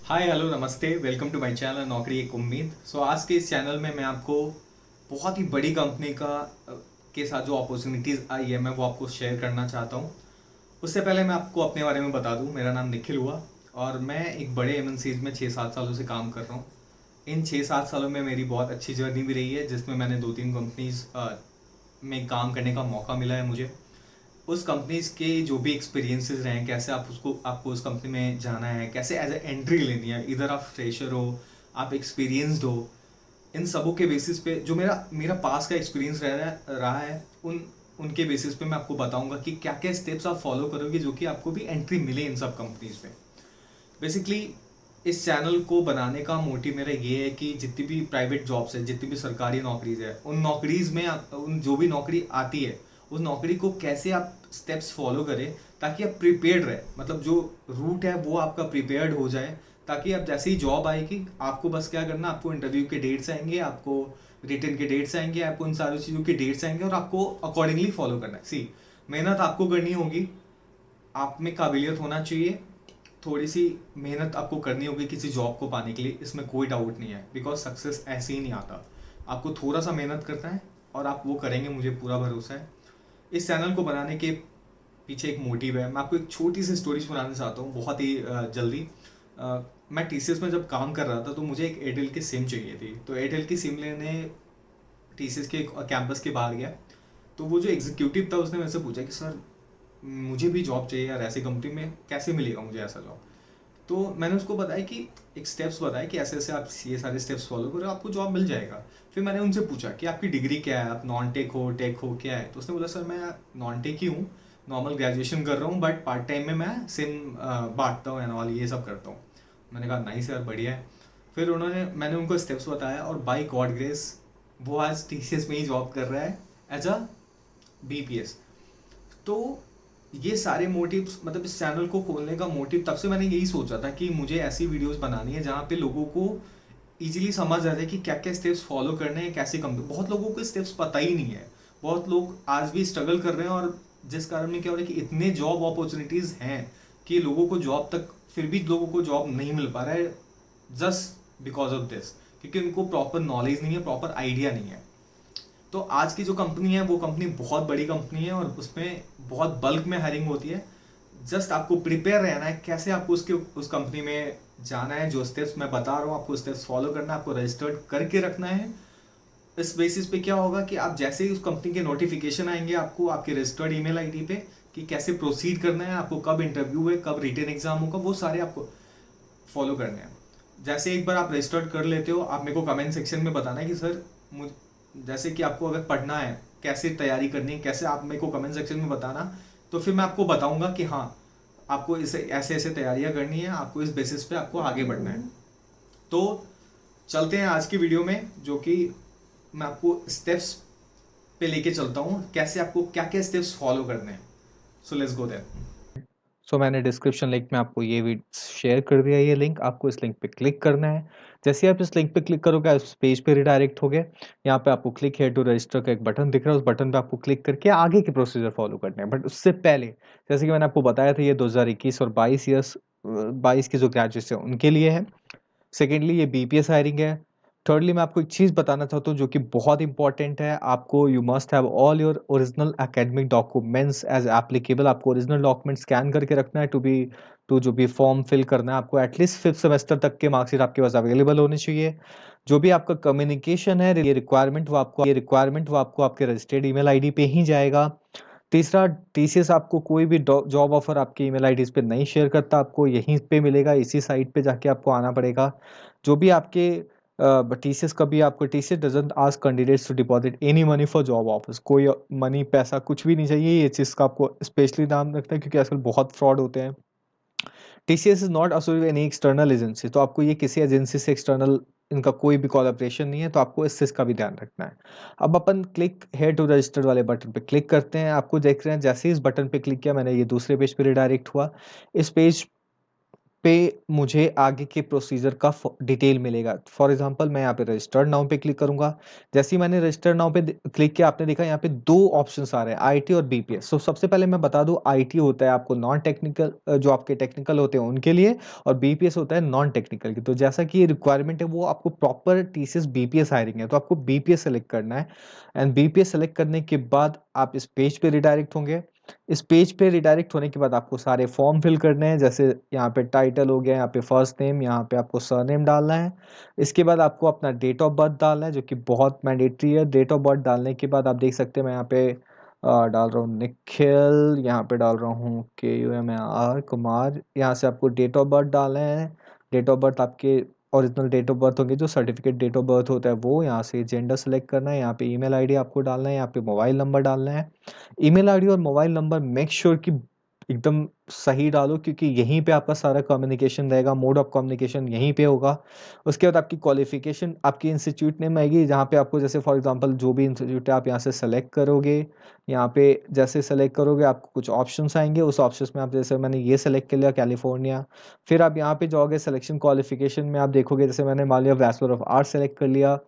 Hi hello नमस्ते welcome to my channel नौकरी एक उम्मीद। आज के इस चैनल में मैं आपको बहुत ही बड़ी कंपनी के साथ जो अपॉर्चुनिटीज़ आई है मैं वो आपको शेयर करना चाहता हूँ। उससे पहले मैं आपको अपने बारे में बता दूँ, मेरा नाम निखिल हुआ और मैं एक बड़े एमएनसीज में 6-7 सालों से काम कर रहा हूँ। इन 6-7 सालों में मेरी बहुत अच्छी जर्नी भी रही है, जिसमें मैंने 2-3 कंपनीज में काम करने का मौका मिला है मुझे। उस कंपनीज के जो भी एक्सपीरियंसेस रहे हैं, कैसे आपको उस कंपनी में जाना है, कैसे एज ए एंट्री लेनी है, इधर आप फ्रेशर हो, आप एक्सपीरियंसड हो, इन सबों के बेसिस पे जो मेरा मेरा पास का एक्सपीरियंस रहा है, उनके बेसिस पे मैं आपको बताऊंगा कि क्या क्या स्टेप्स आप फॉलो करोगे जो कि आपको भी एंट्री मिले इन सब कंपनीज में। बेसिकली इस चैनल को बनाने का मोटिव मेरा ये है कि जितनी भी प्राइवेट जॉब्स है, जितनी भी सरकारी नौकरीज है, उन नौकरीज में उन जो भी नौकरी आती है उस नौकरी को कैसे आप स्टेप्स फॉलो करें ताकि आप प्रिपेयर्ड रहे, मतलब जो रूट है वो आपका प्रिपेयर्ड हो जाए, ताकि आप जैसे ही जॉब आएगी आपको बस क्या करना, आपको इंटरव्यू के डेट्स आएंगे, आपको रिटर्न के डेट्स आएंगे, आपको इन सारी चीज़ों के डेट्स आएंगे और आपको अकॉर्डिंगली फॉलो करना है। सी, मेहनत आपको करनी होगी, आप में काबिलियत होना चाहिए, थोड़ी सी मेहनत आपको करनी होगी किसी जॉब को पाने के लिए, इसमें कोई डाउट नहीं है, बिकॉज सक्सेस ऐसे ही नहीं आता। आपको थोड़ा सा मेहनत करना है और आप वो करेंगे, मुझे पूरा भरोसा है। इस चैनल को बनाने के पीछे एक मोटिव है। मैं आपको एक छोटी सी स्टोरी सुनाना चाहता हूँ बहुत ही जल्दी। मैं टीसीएस में जब काम कर रहा था तो मुझे एक एयरटेल की सिम चाहिए थी, तो एयरटेल की सिम लेने टीसीएस के कैंपस के बाहर गया। तो वो जो एग्जीक्यूटिव था उसने मेरे से पूछा कि सर मुझे भी जॉब चाहिए यार, ऐसी कंपनी में कैसे मिलेगा मुझे ऐसा जॉब। तो मैंने उसको बताया कि एक स्टेप्स बताया कि ऐसे ऐसे आप ये सारे स्टेप्स फॉलो करो, आपको जॉब मिल जाएगा। फिर मैंने उनसे पूछा कि आपकी डिग्री क्या है, आप नॉन टेक हो टेक हो क्या है। तो उसने बोला सर मैं नॉन टेक ही हूँ, नॉर्मल ग्रेजुएशन कर रहा हूँ, बट पार्ट टाइम में मैं सिम बांटता हूँ एंड ऑल, ये सब करता हूँ। मैंने कहा नाइस यार, बढ़िया है। फिर मैंने उनको स्टेप्स बताया और बाई गॉड ग्रेस वो आज टीसीएस में ही जॉब कर रहा है एज अ बीपीएस। तो ये सारे मोटिव्स, मतलब इस चैनल को खोलने का मोटिव तब से मैंने यही सोचा था कि मुझे ऐसी वीडियोस बनानी है जहाँ पे लोगों को इजीली समझ आ जाए कि क्या क्या स्टेप्स फॉलो करने हैं, कैसे कम। बहुत लोगों को स्टेप्स पता ही नहीं है, बहुत लोग आज भी स्ट्रगल कर रहे हैं, और जिस कारण में क्या हो रहा है कि इतने जॉब अपॉर्चुनिटीज़ हैं कि लोगों को जॉब तक, फिर भी लोगों को जॉब नहीं मिल पा रहा है, जस्ट बिकॉज ऑफ दिस, क्योंकि उनको प्रॉपर नॉलेज नहीं है, प्रॉपर आइडिया नहीं है। तो आज की जो कंपनी है वो कंपनी बहुत बड़ी कंपनी है और उसमें बहुत बल्क में हायरिंग होती है। जस्ट आपको प्रिपेयर रहना है कैसे आपको उस कंपनी में जाना है। जो स्टेप्स मैं बता रहा हूँ आपको स्टेप्स फॉलो करना है, आपको रजिस्टर्ड करके रखना है। इस बेसिस पे क्या होगा कि आप जैसे ही उस कंपनी के नोटिफिकेशन आएंगे आपको आपके रजिस्टर्ड ईमेल आईडी पे कि कैसे प्रोसीड करना है, आपको कब इंटरव्यू है, कब रिटन एग्जाम होगा, वो सारे आपको फॉलो करने हैं। जैसे एक बार आप रजिस्टर्ड कर लेते हो, आप मेरे को कमेंट सेक्शन में बताना है कि सर मुझ जैसे कि आपको अगर पढ़ना है, कैसे तैयारी करनी है, कैसे, आप मेरे को कमेंट सेक्शन में बताना। तो फिर मैं आपको बताऊंगा कि हाँ आपको इसे ऐसे ऐसे तैयारियां करनी है, आपको इस बेसिस पे आपको आगे बढ़ना है। तो चलते हैं आज की वीडियो में, जो कि मैं आपको स्टेप्स पे लेके चलता हूँ, कैसे आपको क्या क्या स्टेप्स फॉलो करने हैं। So let's go there. मैंने डिस्क्रिप्शन लिंक में आपको ये भी शेयर कर दिया, ये लिंक आपको इस लिंक पे क्लिक करना है। जैसे ही आप इस लिंक पे क्लिक करोगे आप इस पेज पे रिडायरेक्ट हो गए। यहाँ पे आपको क्लिक हेयर टू रजिस्टर का एक बटन दिख रहा है, उस बटन पे आपको क्लिक करके आगे के प्रोसीजर फॉलो करने हैं। बट उससे पहले, जैसे कि मैंने आपको बताया था, ये 2021 और 22 की जो ग्रेजुएट्स है उनके लिए है। सेकेंडली ये बीपीएस हायरिंग है। थर्डली मैं आपको एक चीज़ बताना चाहता हूँ जो कि बहुत इंपॉर्टेंट है, आपको you must have all your original academic documents as applicable. आपको ओरिजिनल डॉक्यूमेंट स्कैन करके रखना है टू जो भी फॉर्म फिल करना है। आपको एटलीस्ट 5th सेमेस्टर तक के मार्कशीट आपके पास अवेलेबल होनी चाहिए। जो भी आपका कम्युनिकेशन है, ये रिक्वायरमेंट वो आपको आपके रजिस्टर्ड ईमेल आईडी पे ही जाएगा। तीसरा, टीसीएस आपको कोई भी जॉब ऑफर आपकी ईमेल आईडीज पे नहीं शेयर करता, आपको यहीं पे मिलेगा, इसी साइट पे जाके आपको आना पड़ेगा। जो भी आपके टीसीएस कभी आपको TCS doesn't ask candidates to deposit any money for job offers. कोई मनी, पैसा कुछ भी नहीं चाहिए। ये चीज़ का आपको स्पेशली ध्यान रखना है क्योंकि आजकल बहुत फ्रॉड होते हैं। TCS is not associated any external agency, तो आपको ये किसी एजेंसी से एक्सटर्नल इनका कोई भी कोलैबोरेशन नहीं है, तो आपको इस चीज़ का भी ध्यान रखना है। अब अपन क्लिक हेयर टू रजिस्टर वाले बटन पे क्लिक करते हैं। आपको देख रहे हैं जैसे ही इस बटन पे क्लिक किया मैंने, ये दूसरे पेज पे रिडायरेक्ट हुआ। इस पेज पे मुझे आगे के प्रोसीजर का डिटेल मिलेगा। फॉर एग्जांपल मैं यहाँ पे रजिस्टर्ड नाउ पे क्लिक करूंगा। जैसे ही मैंने रजिस्टर्ड नाउ पे क्लिक किया, आपने देखा यहाँ पे दो ऑप्शंस आ रहे हैं, आईटी और बीपीएस। सो सबसे पहले मैं बता दूं, आईटी होता है आपको नॉन टेक्निकल, जो आपके टेक्निकल होते हैं उनके लिए, और बीपीएस होता है नॉन टेक्निकल की। तो जैसा कि ये रिक्वायरमेंट है वो आपको प्रॉपर टीसीएस बीपीएस हायरिंग है, तो आपको बीपीएस सेलेक्ट करना है। एंड बीपीएस सेलेक्ट करने के बाद आप इस पेज पे रिडायरेक्ट होंगे। इस पेज पे रिडायरेक्ट होने के बाद आपको सारे फॉर्म फिल करने हैं, जैसे यहाँ पे टाइटल हो गया, यहाँ पे फर्स्ट नेम, यहाँ पे आपको सरनेम डालना है। इसके बाद आपको अपना डेट ऑफ बर्थ डालना है, जो कि बहुत मैंडेटरी है। डेट ऑफ बर्थ डालने के बाद आप देख सकते हैं मैं यहाँ पे डाल रहा हूँ निखिल, यहाँ पे डाल रहा हूँ KUMAR कुमार। यहाँ से आपको डेट ऑफ बर्थ डालना है। डेट ऑफ बर्थ आपके ओरिजिनल डेट ऑफ बर्थ होंगे, जो सर्टिफिकेट डेट ऑफ बर्थ होता है वो। यहाँ से जेंडर सेलेक्ट करना है, यहाँ पे ईमेल आईडी आपको डालना है, यहाँ पे मोबाइल नंबर डालना है। ईमेल आईडी और मोबाइल नंबर मेक श्योर कि एकदम सही डालो, क्योंकि यहीं पे आपका सारा कम्युनिकेशन रहेगा, मोड ऑफ कम्युनिकेशन यहीं पे होगा। उसके बाद आपकी क्वालिफिकेशन आपकी इंस्टीट्यूट नेम आएगी, जहाँ पे आपको जैसे फॉर एग्जांपल जो भी इंस्टीट्यूट है आप यहाँ से सेलेक्ट करोगे। यहाँ पे जैसे सेलेक्ट करोगे आपको कुछ ऑप्शंस आएंगे, उस ऑप्शंस में आप, जैसे मैंने ये सेलेक्ट कर लिया कैलिफोर्निया। फिर आप यहाँ पे जाओगे सिलेक्शन क्वालिफिकेशन में, आप देखोगे जैसे मैंने मान लिया बैचलर ऑफ आर्ट्स सेलेक्ट कर लिया।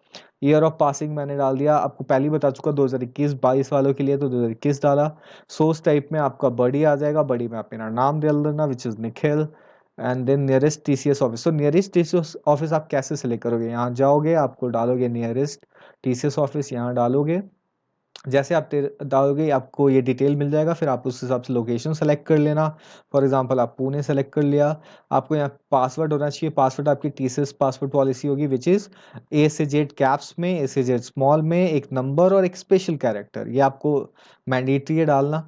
ईयर ऑफ पासिंग मैंने डाल दिया, आपको पहले ही बता चुका 2021-22 वालों के लिए, तो 2021 डाला। सोर्स टाइप में आपका बडी आ जाएगा, बडी में आप मेरा नाम डाल देना, which is Nikhil. And then nearest TCS office. तो नियरेस्ट टीसीएस ऑफिस आप कैसे सेलेक्ट करोगे, यहाँ जाओगे, आपको डालोगे नियरेस्ट टीसीएस ऑफिस, यहाँ डालोगे। जैसे आप डालोगे आपको ये डिटेल मिल जाएगा, फिर आप उस हिसाब से लोकेशन सेलेक्ट कर लेना। फॉर एग्जांपल आप पुणे सेलेक्ट कर लिया। आपको यहाँ पासवर्ड होना चाहिए, पासवर्ड आपकी टीसीएस पासवर्ड पॉलिसी होगी, विच इज़ A से Z कैप्स में, A से Z स्मॉल में, एक नंबर और एक स्पेशल कैरेक्टर, ये आपको मैंडेटरी है डालना।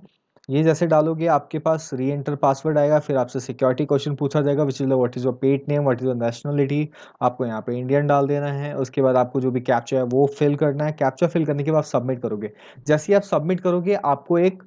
ये जैसे डालोगे आपके पास री एंटर पासवर्ड आएगा, फिर आपसे सिक्योरिटी क्वेश्चन पूछा जाएगा, which is what is your pet name, what is your nationality. आपको यहाँ पे इंडियन डाल देना है। उसके बाद आपको जो भी कैप्चा है वो फिल करना है। कैप्चा फिल करने के बाद सबमिट करोगे। जैसे ही आप सबमिट करोगे आपको एक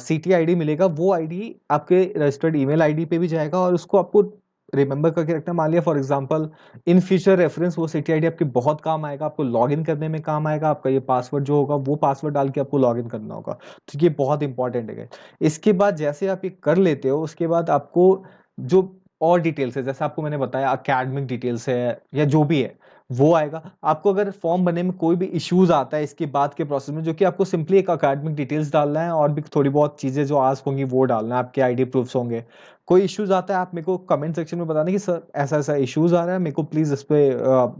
CT ID मिलेगा, वो ID आपके रजिस्टर्ड ईमेल ID पे भी जाएगा, और उसको आपको रिमेंबर करके रखना। मान लिया for example in future reference वो CT ID आपके बहुत काम आएगा, आपको लॉगिन करने में काम आएगा। आपका ये पासवर्ड जो होगा वो पासवर्ड डाल के आपको लॉगिन करना होगा, तो ये बहुत इंपॉर्टेंट है। इसके बाद जैसे आप ये कर लेते हो, उसके बाद आपको जो और डिटेल्स है, जैसे आपको मैंने बताया अकेडमिक डिटेल्स है या जो भी है वो आएगा। आपको अगर फॉर्म बनने में कोई भी इश्यूज आता है इसके बाद के प्रोसेस में, जो कि आपको सिंपली एक अकेडमिक डिटेल्स डालना है, और भी थोड़ी बहुत चीजें जो आस्क होंगी वो डालना है, आपके ID प्रूफ्स होंगे। कोई इश्यूज आता है आप मेरे को कमेंट सेक्शन में बताना कि सर ऐसा ऐसा इश्यूज आ रहा है, मेरे को प्लीज इस पे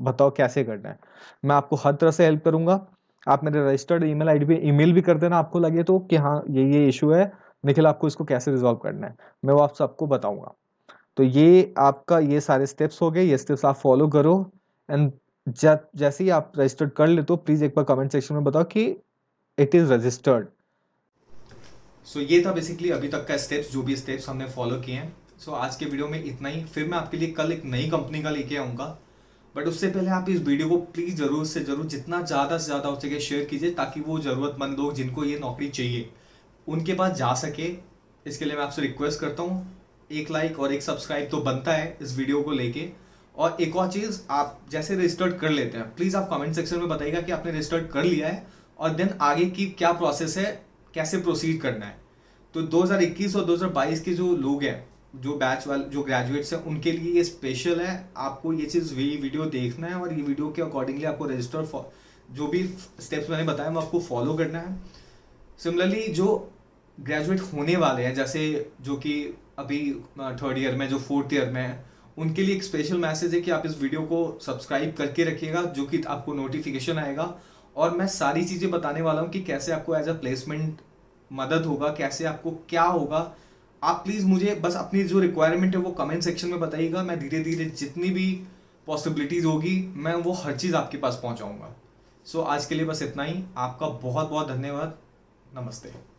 बताओ कैसे करना है। मैं आपको हर तरह से हेल्प करूंगा। आप मेरे रजिस्टर्ड ईमेल ID पे ईमेल भी कर देना, आपको लगे तो कि हाँ ये इशू है निखिल, आपको इसको कैसे रिजॉल्व करना है, मैं वो आप सबको बताऊंगा। तो ये आपका ये सारे स्टेप्स हो गए, ये स्टेप्स आप फॉलो करो। एंड जैसे ही आप रजिस्टर्ड कर ले तो प्लीज एक बार कमेंट सेक्शन में बताओ कि इट इज रजिस्टर्ड। सो ये था बेसिकली अभी तक का स्टेप्स, जो भी स्टेप्स हमने फॉलो किए हैं। सो आज के वीडियो में इतना ही। फिर मैं आपके लिए कल एक नई कंपनी का लेके आऊँगा, बट उससे पहले आप इस वीडियो को प्लीज़ ज़रूर से ज़रूर जितना ज़्यादा से ज़्यादा हो सके शेयर कीजिए, ताकि वो ज़रूरतमंद लोग जिनको ये नौकरी चाहिए उनके पास जा सके। इसके लिए मैं आपसे रिक्वेस्ट करता हूँ, एक लाइक और एक सब्सक्राइब तो बनता है इस वीडियो को लेके। और एक और चीज़, आप जैसे रजिस्टर्ड कर लेते हैं प्लीज़ आप कमेंट सेक्शन में बताइएगा कि आपने रजिस्टर्ड कर लिया है, और देन आगे की क्या प्रोसेस है, कैसे प्रोसीड करना है। तो 2021 और 2022 के जो लोग हैं, जो बैच वाले जो ग्रेजुएट्स हैं, उनके लिए ये स्पेशल है। आपको ये चीज़ वीडियो देखना है, और ये वीडियो के अकॉर्डिंगली आपको रजिस्टर जो भी स्टेप्स मैंने बताया वो आपको फॉलो करना है। सिमिलरली जो ग्रेजुएट होने वाले हैं, जैसे जो कि अभी 3rd ईयर में, जो 4th ईयर में है, उनके लिए एक स्पेशल मैसेज है कि आप इस वीडियो को सब्सक्राइब करके रखिएगा, जो कि आपको नोटिफिकेशन आएगा। और मैं सारी चीज़ें बताने वाला हूँ कि कैसे आपको एज अ प्लेसमेंट मदद होगा, कैसे आपको क्या होगा। आप प्लीज़ मुझे बस अपनी जो रिक्वायरमेंट है वो कमेंट सेक्शन में बताइएगा। मैं धीरे धीरे जितनी भी पॉसिबिलिटीज़ होगी मैं वो हर चीज़ आपके पास पहुंचाऊंगा। सो आज के लिए बस इतना ही। आपका बहुत बहुत धन्यवाद। नमस्ते।